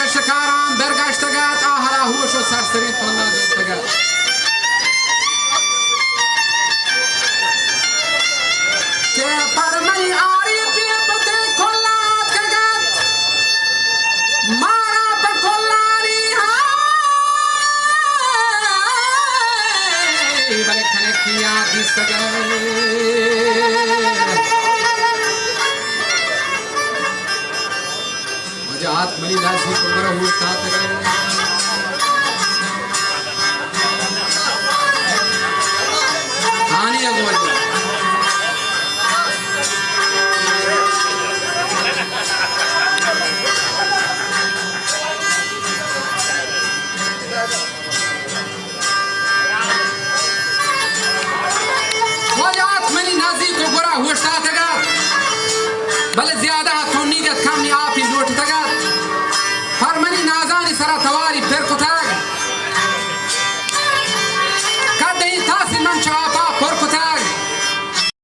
شکاران برگشتگات آهرا هوش و سرسری توندا دستگات که پرمنی آری پیپته کلات کگات مارا پا کلانی های بله کنکیا دستگات आत्मली दासी कुमर हुस्ता तगड़े